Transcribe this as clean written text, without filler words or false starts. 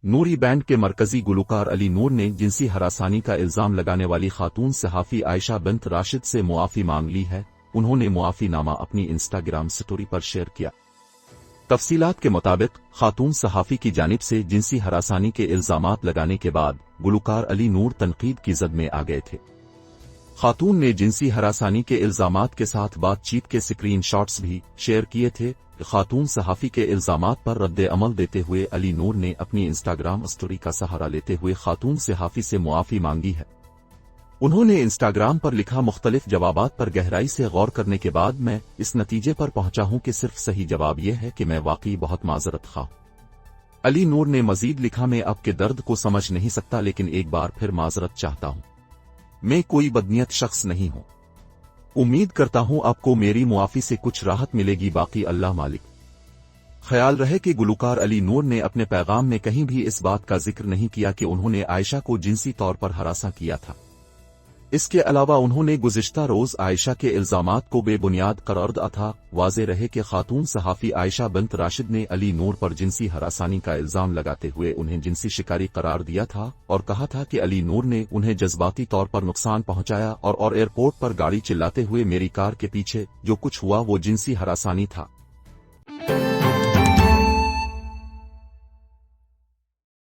نوری band کے مرکزی گلوکار علی نور نے جنسی ہراسانی کا الزام لگانے والی خاتون صحافی عائشہ بنت راشد سے معافی مانگ لی ہے۔ انہوں نے معافی نامہ اپنی انسٹاگرام سٹوری پر شیئر کیا۔ تفصیلات کے مطابق خاتون صحافی کی جانب سے جنسی ہراسانی کے الزامات لگانے کے بعد گلوکار علی نور تنقید کی زد میں آ گئے تھے۔ خاتون نے جنسی ہراسانی کے الزامات کے ساتھ بات چیت کے سکرین شاٹس بھی شیئر کیے تھے۔ خاتون صحافی کے الزامات پر رد عمل دیتے ہوئے علی نور نے اپنی انسٹاگرام سٹوری کا سہارا لیتے ہوئے خاتون صحافی سے معافی مانگی ہے۔ انہوں نے انسٹاگرام پر لکھا، مختلف جوابات پر گہرائی سے غور کرنے کے بعد میں اس نتیجے پر پہنچا ہوں کہ صرف صحیح جواب یہ ہے کہ میں واقعی بہت معذرت خواہ ہوں۔ علی نور نے مزید لکھا، میں آپ کے درد کو سمجھ نہیں سکتا لیکن ایک بار پھر معذرت چاہتا ہوں۔ میں کوئی بدنیت شخص نہیں ہوں۔ امید کرتا ہوں آپ کو میری معافی سے کچھ راحت ملے گی، باقی اللہ مالک۔ خیال رہے کہ گلوکار علی نور نے اپنے پیغام میں کہیں بھی اس بات کا ذکر نہیں کیا کہ انہوں نے عائشہ کو جنسی طور پر ہراساں کیا تھا۔ اس کے علاوہ انہوں نے گزشتہ روز عائشہ کے الزامات کو بے بنیاد قرار دیا تھا۔ واضح رہے کہ خاتون صحافی عائشہ بنت راشد نے علی نور پر جنسی ہراسانی کا الزام لگاتے ہوئے انہیں جنسی شکاری قرار دیا تھا اور کہا تھا کہ علی نور نے انہیں جذباتی طور پر نقصان پہنچایا اور ایئرپورٹ پر گاڑی چلاتے ہوئے میری کار کے پیچھے جو کچھ ہوا وہ جنسی ہراسانی تھا۔